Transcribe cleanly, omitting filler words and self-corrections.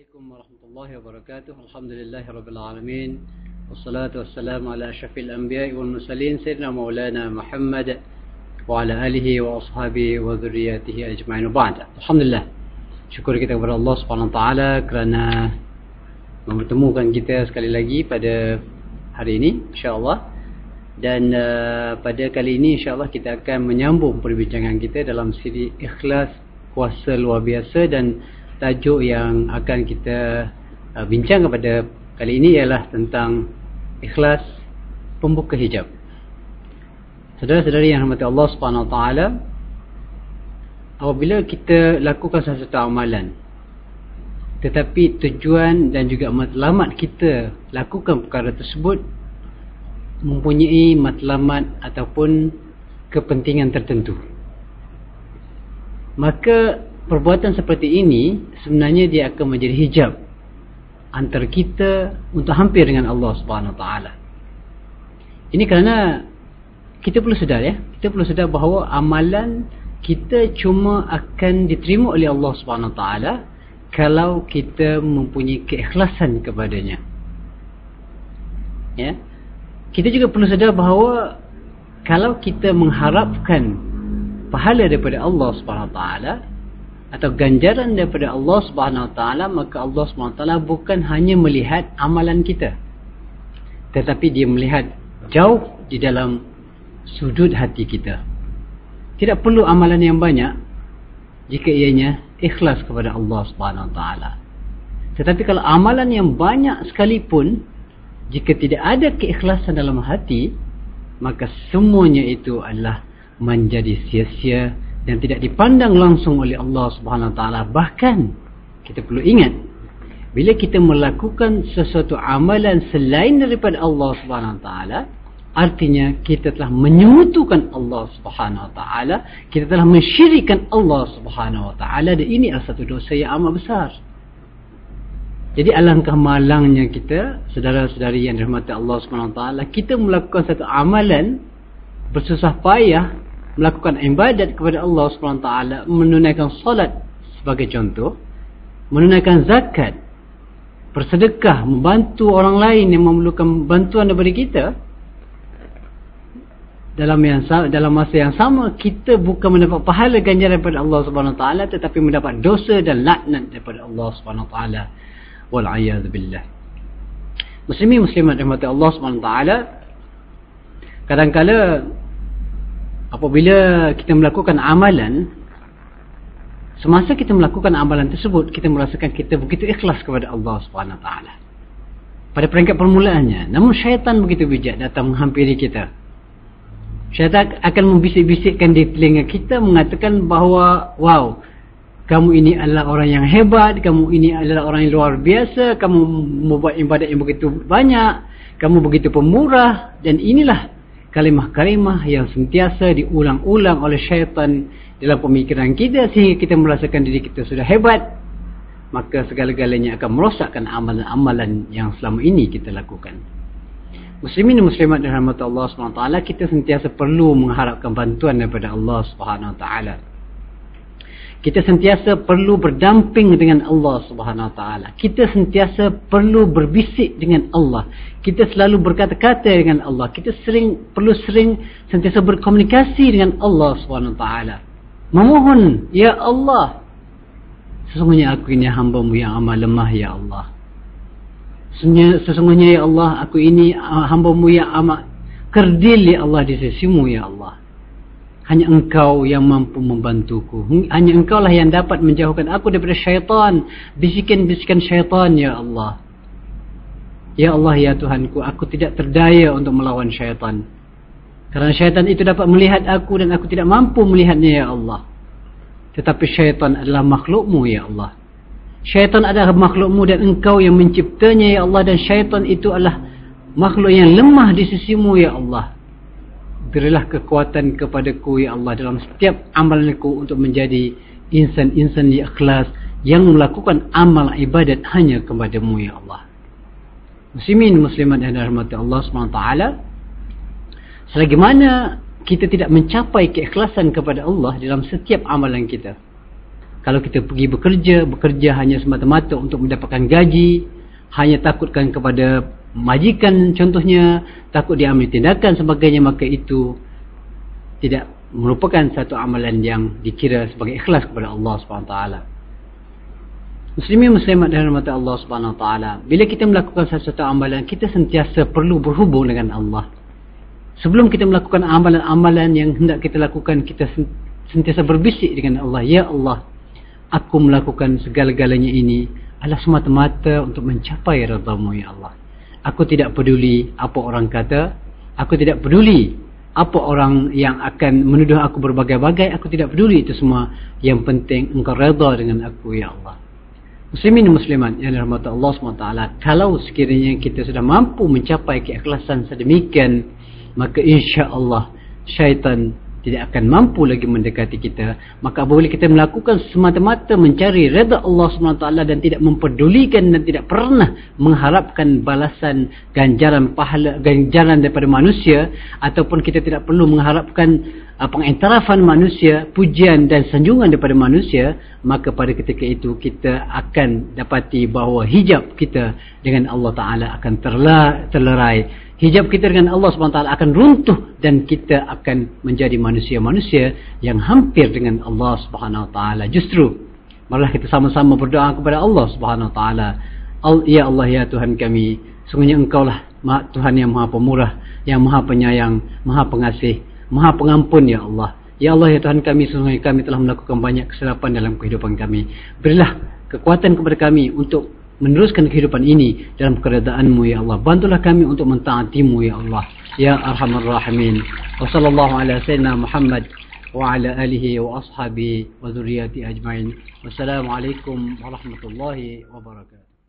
Assalamualaikum warahmatullahi wabarakatuh. Alhamdulillahirabbil alamin. Wassalatu wassalamu ala asyrafil anbiya'i wal mursalin sayyidina maulana Muhammad wa ala alihi wa ashabihi wa dzurriyyatihi ajma'in. Ba'da. Alhamdulillah. Syukur kita kepada Allah Subhanahu wa taala kerana mempertemukan kita sekali lagi pada hari ini insya-Allah. Dan pada kali ini insya-Allah kita akan menyambung perbincangan kita dalam siri Ikhlas Kuasa Luar Biasa, dan tajuk yang akan kita bincang pada kali ini ialah tentang ikhlas pembuka hijab. Saudara-saudari yang rahmati Allah Subhanahu Wa Taala, apabila kita lakukan sesuatu amalan tetapi tujuan dan juga matlamat kita lakukan perkara tersebut mempunyai matlamat ataupun kepentingan tertentu, maka perbuatan seperti ini sebenarnya dia akan menjadi hijab antara kita untuk hampir dengan Allah Subhanahu Wa Taala. Ini kerana kita perlu sedar, kita perlu sedar bahawa amalan kita cuma akan diterima oleh Allah Subhanahu Wa Taala kalau kita mempunyai keikhlasan kepadanya. Ya. Kita juga perlu sedar bahawa kalau kita mengharapkan pahala daripada Allah Subhanahu Wa Taala atau ganjaran daripada Allah Subhanahu Wa Taala, maka Allah Subhanahu Wa Taala bukan hanya melihat amalan kita, tetapi dia melihat jauh di dalam sudut hati kita. Tidak perlu amalan yang banyak jika ianya ikhlas kepada Allah Subhanahu Wa Taala. Tetapi kalau amalan yang banyak sekalipun, jika tidak ada keikhlasan dalam hati, maka semuanya itu adalah menjadi sia-sia dan tidak dipandang langsung oleh Allah Subhanahu Wa Taala. Bahkan kita perlu ingat, bila kita melakukan sesuatu amalan selain daripada Allah Subhanahu Wa Taala, artinya kita telah menyekutukan Allah Subhanahu Wa Taala, kita telah mensyirikkan Allah Subhanahu Wa Taala, dan ini adalah satu dosa yang amat besar. Jadi alangkah malangnya kita, saudara-saudari yang dirahmati Allah Subhanahu Wa Taala, kita melakukan satu amalan bersusah payah, melakukan ibadat kepada Allah Subhanahu Wa Taala, menunaikan solat sebagai contoh, menunaikan zakat, bersedekah, membantu orang lain yang memerlukan bantuan daripada kita. Dalam masa yang sama, kita bukan mendapat pahala ganjaran daripada Allah Subhanahu Wa Taala, tetapi mendapat dosa dan laknat daripada Allah Subhanahu Wa Taala. Wal a'yadzu billah. Muslimin muslimat rahmati Allah Subhanahu Wa Taala, kadang-kala apabila kita melakukan amalan, semasa kita melakukan amalan tersebut, kita merasakan kita begitu ikhlas kepada Allah Subhanahu Wa Taala pada peringkat permulaannya. Namun syaitan begitu bijak datang menghampiri kita. Syaitan akan membisik-bisikkan di telinga kita, mengatakan bahawa, wow, kamu ini adalah orang yang hebat, kamu ini adalah orang yang luar biasa, kamu membuat ibadat yang begitu banyak, kamu begitu pemurah. Dan inilah kalimah-kalimah yang sentiasa diulang-ulang oleh syaitan dalam pemikiran kita, sehingga kita merasakan diri kita sudah hebat. Maka segala-galanya akan merosakkan amalan-amalan yang selama ini kita lakukan. Muslimin dan muslimat dirahmati Allah SWT, kita sentiasa perlu mengharapkan bantuan daripada Allah SWT. Kita sentiasa perlu berdamping dengan Allah Subhanahu Wa Taala. Kita sentiasa perlu berbisik dengan Allah. Kita selalu berkata-kata dengan Allah. Kita perlu sentiasa berkomunikasi dengan Allah Subhanahu Wa Taala. Memohon, ya Allah, sesungguhnya aku ini hamba-Mu yang amat lemah, ya Allah. Sesungguhnya ya Allah, aku ini hamba-Mu yang amat kerdil, ya Allah, di sisi-Mu, ya Allah. Hanya Engkau yang mampu membantuku. Hanya Engkau lah yang dapat menjauhkan aku daripada syaitan, bisikan-bisikan syaitan, ya Allah. Ya Allah, ya Tuhanku, aku tidak terdaya untuk melawan syaitan. Kerana syaitan itu dapat melihat aku dan aku tidak mampu melihatnya, ya Allah. Tetapi syaitan adalah makhluk-Mu, ya Allah. Syaitan adalah makhluk-Mu dan Engkau yang menciptanya, ya Allah. Dan syaitan itu adalah makhluk yang lemah di sisi-Mu, ya Allah. Berilah kekuatan kepadaku, ya Allah, dalam setiap amalanku untuk menjadi insan-insan yang ikhlas, yang melakukan amal ibadat hanya kepada-Mu, ya Allah. Muslimin muslimat yang dirahmati Allah SWT, selagi mana kita tidak mencapai keikhlasan kepada Allah dalam setiap amalan kita, Kalau kita pergi bekerja hanya semata-mata untuk mendapatkan gaji, hanya takutkan kepada majikan contohnya, takut diambil tindakan sebagainya, maka itu tidak merupakan satu amalan yang dikira sebagai ikhlas kepada Allah SWT. Muslimin muslimat dan rahmat Allah SWT, bila kita melakukan satu amalan, kita sentiasa perlu berhubung dengan Allah. Sebelum kita melakukan amalan-amalan yang hendak kita lakukan, kita sentiasa berbisik dengan Allah, ya Allah, aku melakukan segala-galanya ini adalah semata-mata untuk mencapai redha-Mu ya Allah. Aku tidak peduli apa orang kata, aku tidak peduli apa orang yang akan menuduh aku berbagai-bagai, aku tidak peduli itu semua. Yang penting Engkau redha dengan aku ya Allah. Muslimin dan muslimat yang dirahmati Allah SWT, kalau sekiranya kita sudah mampu mencapai keikhlasan sedemikian, maka insya-Allah syaitan tidak akan mampu lagi mendekati kita. Maka apabila kita melakukan semata-mata mencari redha Allah SWT dan tidak mempedulikan dan tidak pernah mengharapkan balasan, ganjaran, pahala, ganjaran daripada manusia, ataupun kita tidak perlu mengharapkan pengiktirafan manusia, pujian dan sanjungan daripada manusia, maka pada ketika itu kita akan dapati bahawa hijab kita dengan Allah Ta'ala akan terlerai. Hijab kita dengan Allah SWT akan runtuh dan kita akan menjadi manusia-manusia yang hampir dengan Allah SWT. Justru malah kita sama-sama berdoa kepada Allah SWT. Ya Allah, ya Tuhan kami, sungguhnya Engkau lah Tuhan yang Maha Pemurah, yang Maha Penyayang, Maha Pengasih, Maha Pengampun ya Allah. Ya Allah, ya Tuhan kami, sungguhnya kami telah melakukan banyak kesilapan dalam kehidupan kami. Berilah kekuatan kepada kami untuk meneruskan kehidupan ini dalam keredaan-Mu ya Allah. Bantulah kami untuk mentaati-Mu ya Allah, ya Arhamar Rahimin. Wa sallallahu ala sayyidina Muhammad wa ala alihi wa ashabihi wa dzurriyyati ajmain. Wassalamualaikum warahmatullahi wabarakatuh.